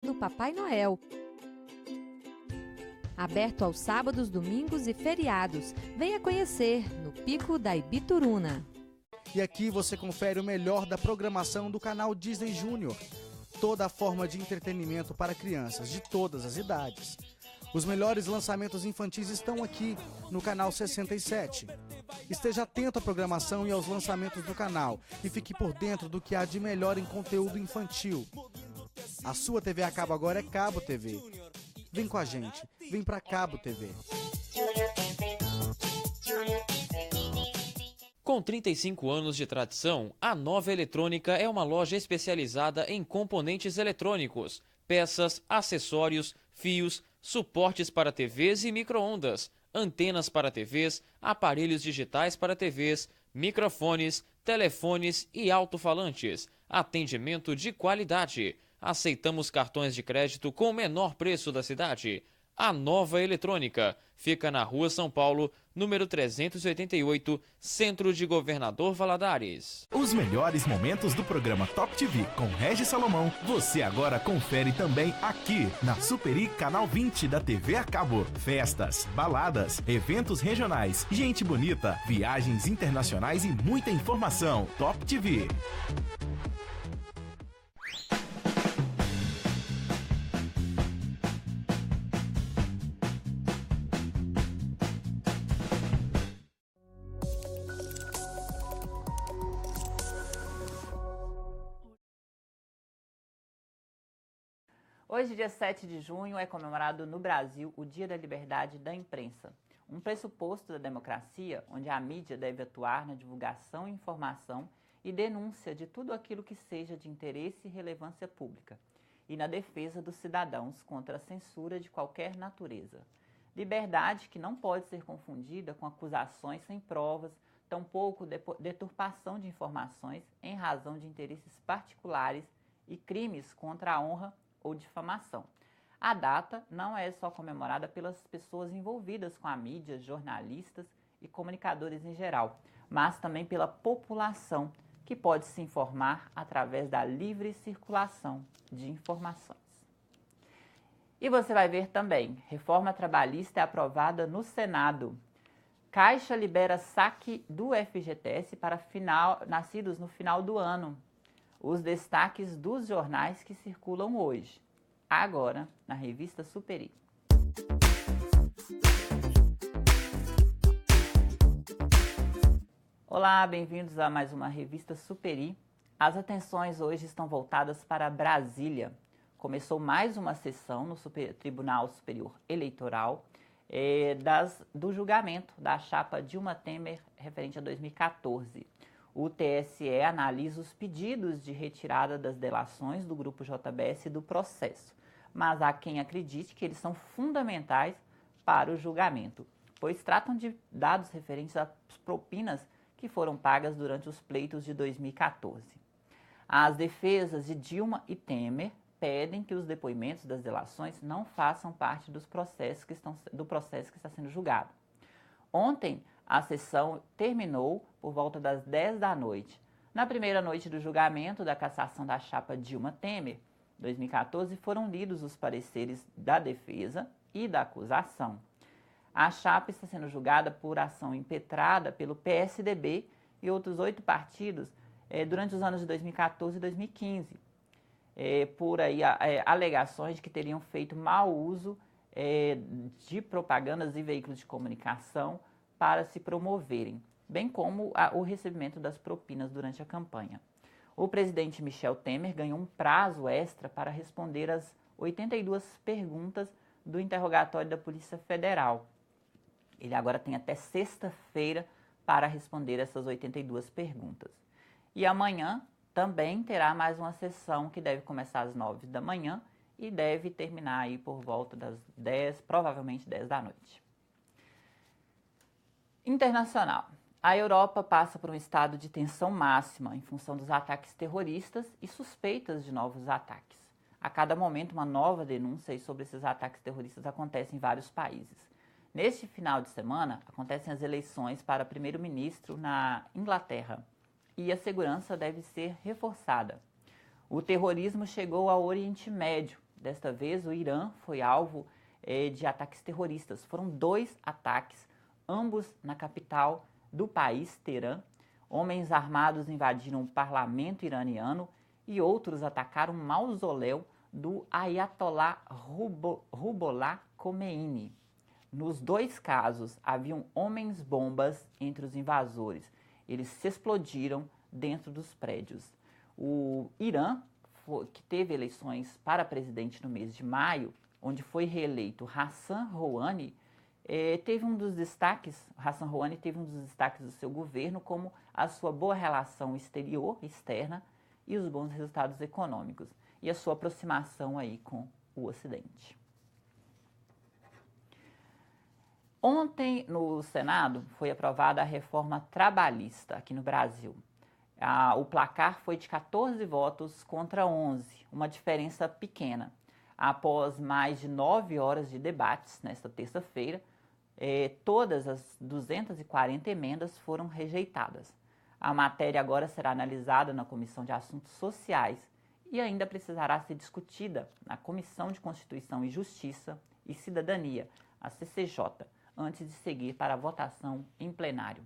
do Papai Noel. Aberto aos sábados, domingos e feriados. Venha conhecer no Pico da Ibituruna. E aqui você confere o melhor da programação do canal Disney Júnior. Toda a forma de entretenimento para crianças de todas as idades. Os melhores lançamentos infantis estão aqui no canal 67. Esteja atento à programação e aos lançamentos do canal e fique por dentro do que há de melhor em conteúdo infantil. A sua TV a cabo agora é Cabo TV. Vem com a gente, vem pra Cabo TV. Com 35 anos de tradição, a Nova Eletrônica é uma loja especializada em componentes eletrônicos, peças, acessórios, fios, suportes para TVs e micro-ondas, antenas para TVs, aparelhos digitais para TVs, microfones, telefones e alto-falantes. Atendimento de qualidade. Aceitamos cartões de crédito com o menor preço da cidade. A Nova Eletrônica fica na Rua São Paulo, número 388, Centro de Governador Valadares. Os melhores momentos do programa Top TV com Regis Salomão, você agora confere também aqui na Superi Canal 20 da TV a cabo. Festas, baladas, eventos regionais, gente bonita, viagens internacionais e muita informação. Top TV. Hoje, dia 7 de junho, é comemorado no Brasil o Dia da Liberdade da Imprensa, um pressuposto da democracia onde a mídia deve atuar na divulgação, informação e denúncia de tudo aquilo que seja de interesse e relevância pública e na defesa dos cidadãos contra a censura de qualquer natureza. Liberdade que não pode ser confundida com acusações sem provas, tampouco deturpação de informações em razão de interesses particulares e crimes contra a honra ou difamação. A data não é só comemorada pelas pessoas envolvidas com a mídia, jornalistas e comunicadores em geral, mas também pela população, que pode se informar através da livre circulação de informações. E você vai ver também, reforma trabalhista é aprovada no Senado. Caixa libera saque do FGTS para nascidos no final do ano. Os destaques dos jornais que circulam hoje, agora na revista Superi. Olá, bem-vindos a mais uma revista Superi. As atenções hoje estão voltadas para Brasília. Começou mais uma sessão no Tribunal Superior Eleitoral do julgamento da chapa Dilma Temer referente a 2014. O TSE analisa os pedidos de retirada das delações do Grupo JBS do processo, mas há quem acredite que eles são fundamentais para o julgamento, pois tratam de dados referentes às propinas que foram pagas durante os pleitos de 2014. As defesas de Dilma e Temer pedem que os depoimentos das delações não façam parte do processo que está sendo julgado. Ontem, a sessão terminou por volta das 10 da noite. Na primeira noite do julgamento da cassação da chapa Dilma Temer, 2014, foram lidos os pareceres da defesa e da acusação. A chapa está sendo julgada por ação impetrada pelo PSDB e outros 8 partidos durante os anos de 2014 e 2015, por alegações de que teriam feito mau uso de propagandas e veículos de comunicação para se promoverem, bem como o recebimento das propinas durante a campanha. O presidente Michel Temer ganhou um prazo extra para responder às 82 perguntas do interrogatório da Polícia Federal. Ele agora tem até sexta-feira para responder essas 82 perguntas. E amanhã também terá mais uma sessão que deve começar às 9 da manhã e deve terminar aí por volta das 10, provavelmente 10 da noite. Internacional. A Europa passa por um estado de tensão máxima em função dos ataques terroristas e suspeitas de novos ataques. A cada momento, uma nova denúncia sobre esses ataques terroristas acontece em vários países. Neste final de semana, acontecem as eleições para primeiro-ministro na Inglaterra e a segurança deve ser reforçada. O terrorismo chegou ao Oriente Médio Desta vez, o Irã foi alvo de ataques terroristas. Foram 2 ataques, ambos na capital do país, Teherã. Homens armados invadiram o parlamento iraniano e outros atacaram um mausoléu do Ayatollah Ruhollah Khomeini. Nos 2 casos, haviam homens-bombas entre os invasores. Eles se explodiram dentro dos prédios. O Irã, que teve eleições para presidente no mês de maio, onde foi reeleito Hassan Rouhani, teve um dos destaques do seu governo como a sua boa relação externa e os bons resultados econômicos e a sua aproximação aí com o Ocidente. Ontem, no Senado, foi aprovada a reforma trabalhista aqui no Brasil. O placar foi de 14 votos contra 11, uma diferença pequena. Após mais de 9 horas de debates nesta terça-feira, todas as 240 emendas foram rejeitadas. A matéria agora será analisada na Comissão de Assuntos Sociais e ainda precisará ser discutida na Comissão de Constituição e Justiça e Cidadania, a CCJ, antes de seguir para a votação em plenário.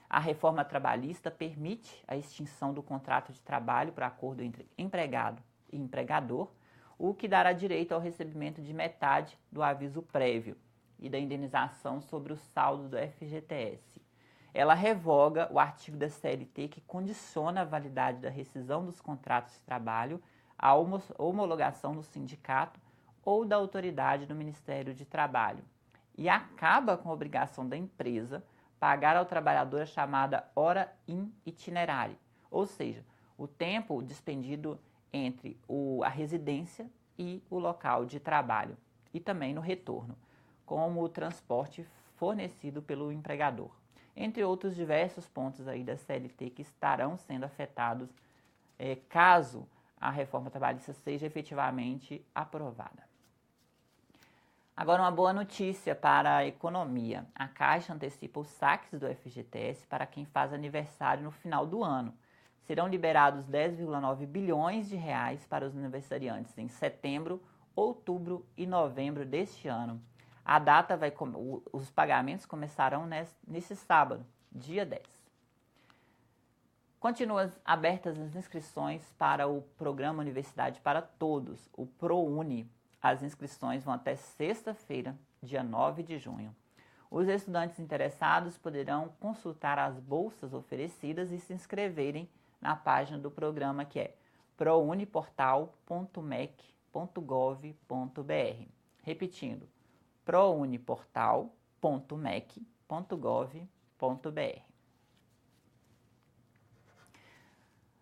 A reforma trabalhista permite a extinção do contrato de trabalho por acordo entre empregado e empregador, o que dará direito ao recebimento de metade do aviso prévio e da indenização sobre o saldo do FGTS. Ela revoga o artigo da CLT que condiciona a validade da rescisão dos contratos de trabalho à homologação do sindicato ou da autoridade do Ministério de Trabalho e acaba com a obrigação da empresa pagar ao trabalhador a chamada hora in itinerari, ou seja, o tempo despendido entre a residência e o local de trabalho, e também no retorno, como o transporte fornecido pelo empregador, entre outros diversos pontos aí da CLT que estarão sendo afetados caso a reforma trabalhista seja efetivamente aprovada. Agora, uma boa notícia para a economia. A Caixa antecipa os saques do FGTS para quem faz aniversário no final do ano. Serão liberados 10,9 bilhões de reais para os aniversariantes em setembro, outubro e novembro deste ano. A data os pagamentos começarão nesse sábado, dia 10. Continuam abertas as inscrições para o Programa Universidade para Todos, o ProUni. As inscrições vão até sexta-feira, dia 9 de junho. Os estudantes interessados poderão consultar as bolsas oferecidas e se inscreverem na página do programa, que é prouniportal.mec.gov.br. Repetindo, prouniportal.mec.gov.br.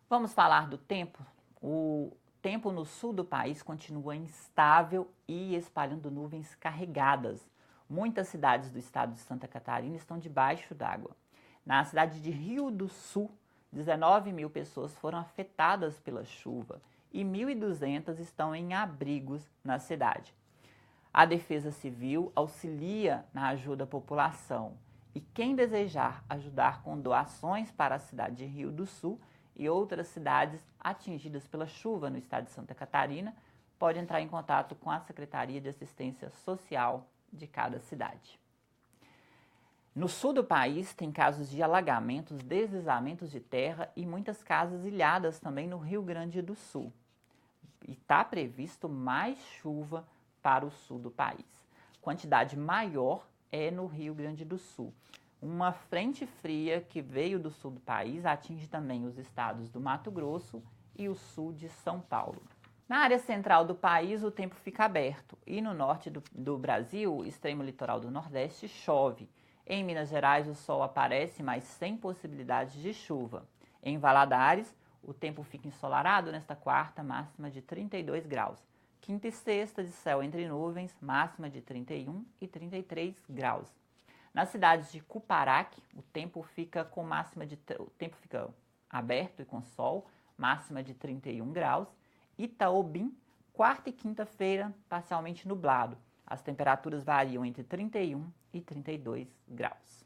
Vamos falar do tempo? O tempo no sul do país continua instável e espalhando nuvens carregadas. Muitas cidades do estado de Santa Catarina estão debaixo d'água. Na cidade de Rio do Sul, 19 mil pessoas foram afetadas pela chuva e 1.200 estão em abrigos na cidade. A Defesa Civil auxilia na ajuda à população e quem desejar ajudar com doações para a cidade de Rio do Sul e outras cidades atingidas pela chuva no estado de Santa Catarina, pode entrar em contato com a Secretaria de Assistência Social de cada cidade. No sul do país, tem casos de alagamentos, deslizamentos de terra e muitas casas ilhadas também no Rio Grande do Sul. E está previsto mais chuva para o sul do país. Quantidade maior é no Rio Grande do Sul. Uma frente fria que veio do sul do país atinge também os estados do Mato Grosso e o sul de São Paulo. Na área central do país, o tempo fica aberto e no norte do Brasil, extremo litoral do Nordeste, chove. Em Minas Gerais, o sol aparece, mas sem possibilidade de chuva. Em Valadares, o tempo fica ensolarado nesta quarta, máxima de 32 graus. Quinta e sexta, de céu entre nuvens, máxima de 31 e 33 graus. Nas cidades de Cuparaque, o tempo fica aberto e com sol, máxima de 31 graus. Itaobim, quarta e quinta-feira, parcialmente nublado. As temperaturas variam entre 31 e 32 graus.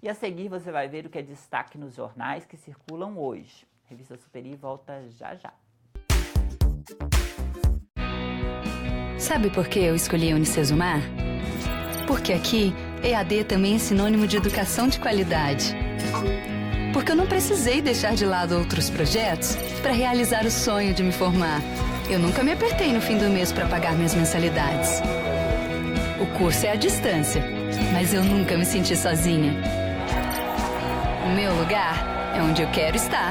E a seguir você vai ver o que é destaque nos jornais que circulam hoje. Revista Superi volta já já. Sabe por que eu escolhi a Unicesumar? Porque aqui, EAD também é sinônimo de educação de qualidade. Porque eu não precisei deixar de lado outros projetos para realizar o sonho de me formar. Eu nunca me apertei no fim do mês para pagar minhas mensalidades. O curso é à distância, mas eu nunca me senti sozinha. O meu lugar é onde eu quero estar.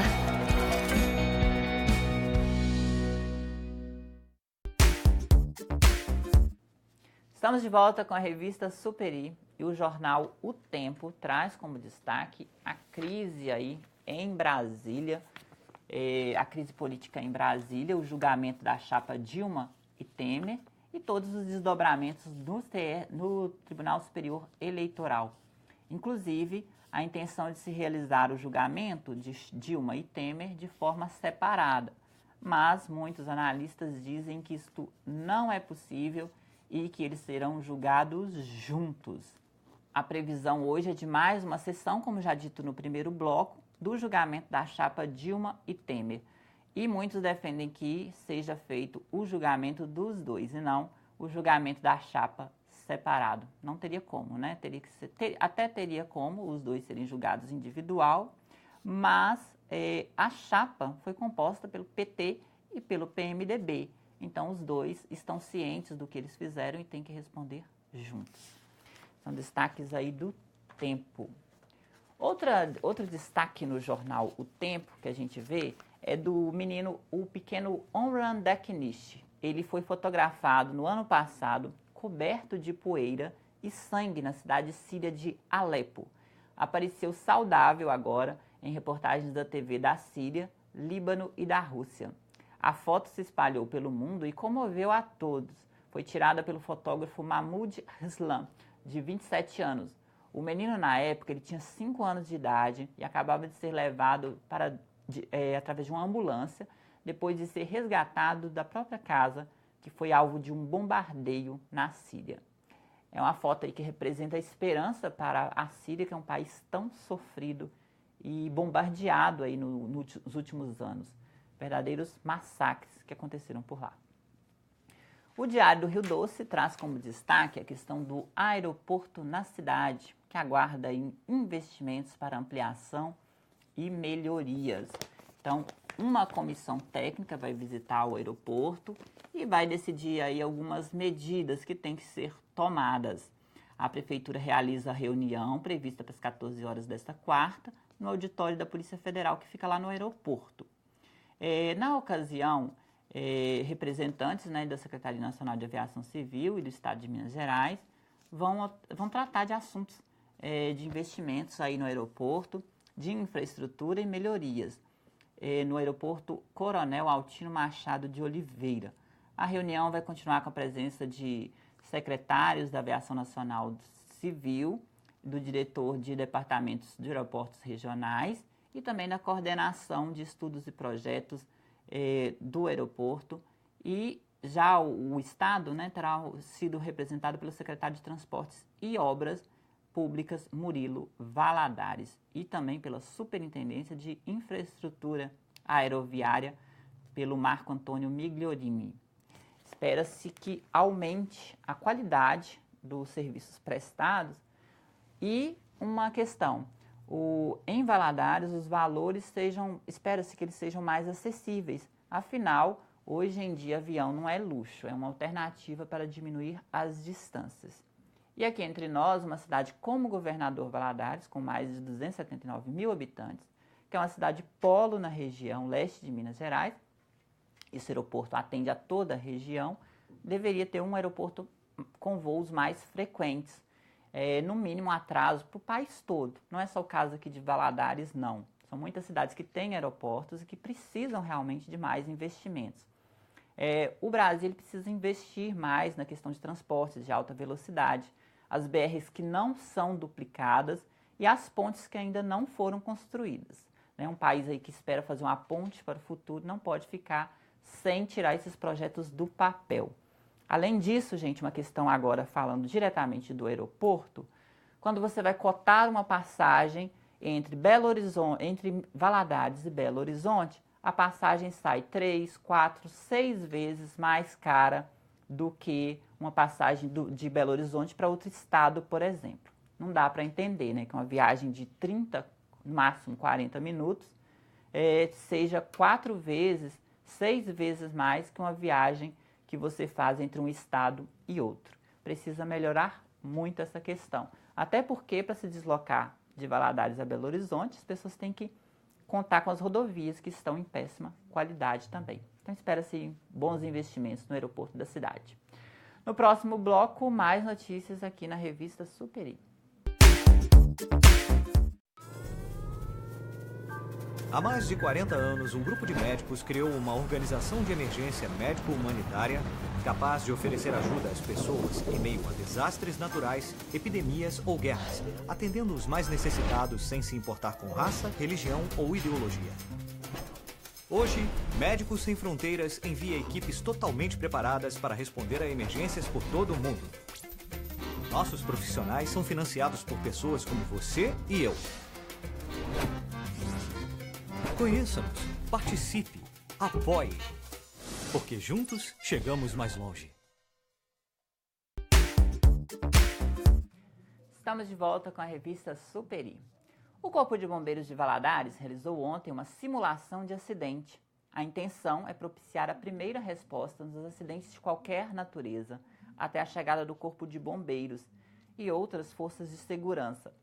Estamos de volta com a revista Superi e o jornal O Tempo traz como destaque a crise aí em Brasília, a crise política em Brasília, o julgamento da chapa Dilma e Temer e todos os desdobramentos no Tribunal Superior Eleitoral. Inclusive, a intenção de se realizar o julgamento de Dilma e Temer de forma separada. Mas muitos analistas dizem que isto não é possível e que eles serão julgados juntos. A previsão hoje é de mais uma sessão, como já dito no primeiro bloco, do julgamento da chapa Dilma e Temer. E muitos defendem que seja feito o julgamento dos dois e não o julgamento da chapa separado. Não teria como, né? Até teria como os dois serem julgados individual, mas a chapa foi composta pelo PT e pelo PMDB. Então, os dois estão cientes do que eles fizeram e têm que responder juntos. São destaques aí do Tempo. Outro destaque no jornal O Tempo que a gente vê é do menino, o pequeno Omran Deknish. Ele foi fotografado no ano passado, coberto de poeira e sangue na cidade síria de Alepo. Apareceu saudável agora em reportagens da TV da Síria, Líbano e da Rússia. A foto se espalhou pelo mundo e comoveu a todos. Foi tirada pelo fotógrafo Mahmoud Islam, de 27 anos. O menino, na época, ele tinha 5 anos de idade e acabava de ser levado através de uma ambulância, depois de ser resgatado da própria casa, que foi alvo de um bombardeio na Síria. É uma foto aí que representa a esperança para a Síria, que é um país tão sofrido e bombardeado aí nos últimos anos. Verdadeiros massacres que aconteceram por lá. O Diário do Rio Doce traz como destaque a questão do aeroporto na cidade, que aguarda investimentos para ampliação e melhorias. Então, uma comissão técnica vai visitar o aeroporto e vai decidir aí algumas medidas que têm que ser tomadas. A Prefeitura realiza a reunião prevista para as 14 horas desta quarta, no auditório da Polícia Federal, que fica lá no aeroporto. Na ocasião, representantes, né, da Secretaria Nacional de Aviação Civil e do Estado de Minas Gerais vão tratar de assuntos de investimentos aí no aeroporto, de infraestrutura e melhorias. No aeroporto Coronel Altino Machado de Oliveira. A reunião vai continuar com a presença de secretários da Aviação Nacional Civil, do diretor de departamentos de aeroportos regionais e também da coordenação de estudos e projetos do aeroporto. E já o Estado, né, terá sido representado pelo secretário de Transportes e Obras Públicas, Murilo Valadares, e também pela Superintendência de Infraestrutura Aeroviária, pelo Marco Antônio Migliorini. Espera-se que aumente a qualidade dos serviços prestados e uma questão, em Valadares os valores espera-se que eles sejam mais acessíveis. Afinal, hoje em dia avião não é luxo, é uma alternativa para diminuir as distâncias. E aqui entre nós, uma cidade como Governador Valadares, com mais de 279 mil habitantes, que é uma cidade polo na região leste de Minas Gerais, esse aeroporto atende a toda a região, deveria ter um aeroporto com voos mais frequentes, no mínimo um atraso para o país todo. Não é só o caso aqui de Valadares, não. São muitas cidades que têm aeroportos e que precisam realmente de mais investimentos. O Brasil precisa investir mais na questão de transportes de alta velocidade, as BRs que não são duplicadas e as pontes que ainda não foram construídas. Um país aí que espera fazer uma ponte para o futuro não pode ficar sem tirar esses projetos do papel. Além disso, gente, uma questão agora falando diretamente do aeroporto, quando você vai cotar uma passagem entre Valadares e Belo Horizonte, a passagem sai 3, 4, 6 vezes mais cara do que uma passagem de Belo Horizonte para outro estado, por exemplo. Não dá para entender, né, que uma viagem de 30, no máximo 40 minutos, seja 4 vezes, 6 vezes mais que uma viagem que você faz entre um estado e outro. Precisa melhorar muito essa questão. Até porque, para se deslocar de Valadares a Belo Horizonte, as pessoas têm que contar com as rodovias que estão em péssima qualidade também. Então, espera-se bons investimentos no aeroporto da cidade. No próximo bloco, mais notícias aqui na revista Superi. Há mais de 40 anos, um grupo de médicos criou uma organização de emergência médico-humanitária capaz de oferecer ajuda às pessoas em meio a desastres naturais, epidemias ou guerras, atendendo os mais necessitados sem se importar com raça, religião ou ideologia. Hoje, Médicos Sem Fronteiras envia equipes totalmente preparadas para responder a emergências por todo o mundo. Nossos profissionais são financiados por pessoas como você e eu. Conheça-nos, participe, apoie, porque juntos chegamos mais longe. Estamos de volta com a revista Superi. O Corpo de Bombeiros de Valadares realizou ontem uma simulação de acidente. A intenção é propiciar a primeira resposta nos acidentes de qualquer natureza, até a chegada do Corpo de Bombeiros e outras forças de segurança.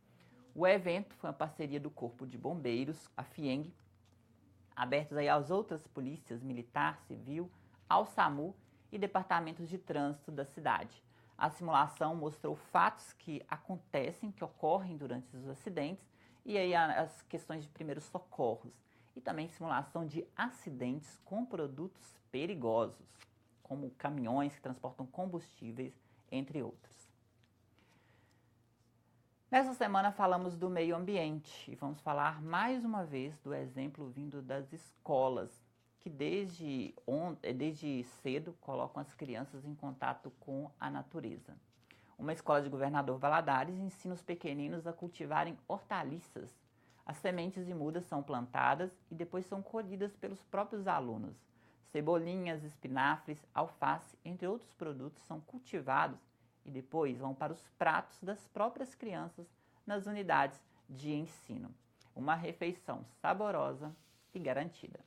O evento foi uma parceria do Corpo de Bombeiros, a FIENG, abertos aí às outras polícias militar, civil, ao SAMU e departamentos de trânsito da cidade. A simulação mostrou fatos que acontecem, que ocorrem durante os acidentes, e aí as questões de primeiros socorros, e também simulação de acidentes com produtos perigosos, como caminhões que transportam combustíveis, entre outros. Nessa semana falamos do meio ambiente e vamos falar mais uma vez do exemplo vindo das escolas, que desde cedo colocam as crianças em contato com a natureza. Uma escola de Governador Valadares ensina os pequeninos a cultivarem hortaliças. As sementes de mudas são plantadas e depois são colhidas pelos próprios alunos. Cebolinhas, espinafres, alface, entre outros produtos, são cultivados e depois vão para os pratos das próprias crianças nas unidades de ensino. Uma refeição saborosa e garantida.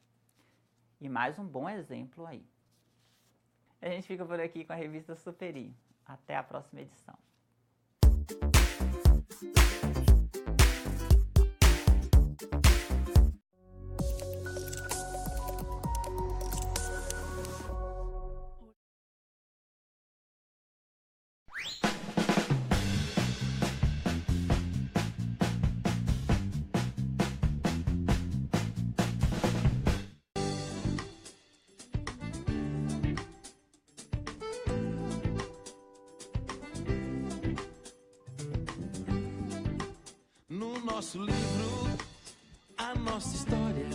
E mais um bom exemplo aí. A gente fica por aqui com a revista Superi. Até a próxima edição. Nosso livro, a nossa história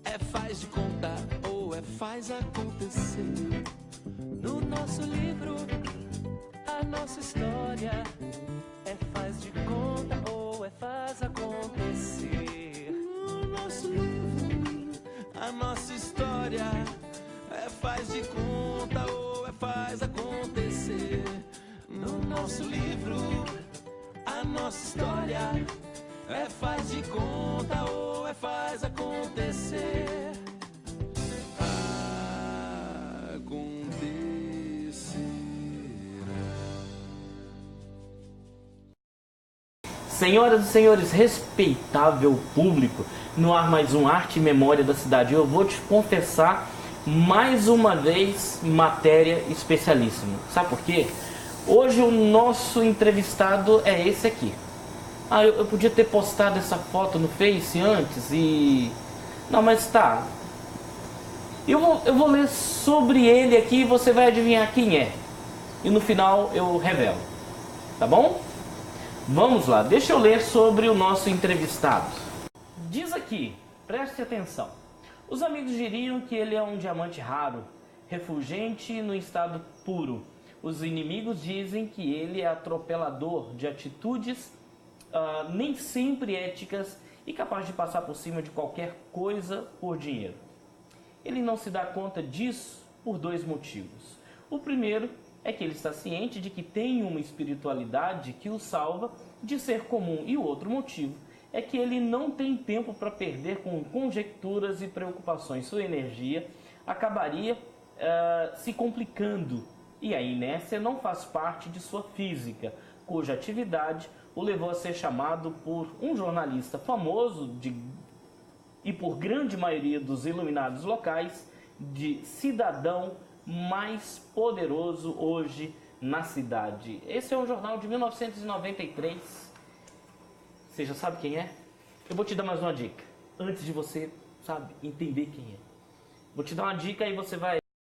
é faz de contar ou é faz acontecer. No nosso livro, a nossa história é faz de conta ou é faz acontecer. No nosso livro, a nossa história é faz de conta ou é faz acontecer. No nosso livro, a nossa história é faz de conta ou é faz acontecer. Senhoras e senhores, respeitável público, no ar mais um Arte e Memória da Cidade. Eu vou te confessar mais uma vez matéria especialíssima. Sabe por quê? Hoje o nosso entrevistado é esse aqui. Eu podia ter postado essa foto no Face antes e... Não, mas tá. Eu vou ler sobre ele aqui e você vai adivinhar quem é. E no final eu revelo. Tá bom? Vamos lá, deixa eu ler sobre o nosso entrevistado. Diz aqui, preste atenção. Os amigos diriam que ele é um diamante raro, refulgente no estado puro. Os inimigos dizem que ele é atropelador de atitudes nem sempre éticas e capaz de passar por cima de qualquer coisa por dinheiro. Ele não se dá conta disso por dois motivos. O primeiro é que ele está ciente de que tem uma espiritualidade que o salva de ser comum, e o outro motivo é que ele não tem tempo para perder com conjecturas e preocupações. Sua energia acabaria se complicando, e a inércia não faz parte de sua física, cuja atividade o levou a ser chamado por um jornalista famoso e por grande maioria dos iluminados locais de cidadão mais poderoso hoje na cidade. Esse é um jornal de 1993. Você já sabe quem é? Eu vou te dar mais uma dica, antes de você, entender quem é. Vou te dar uma dica e você vai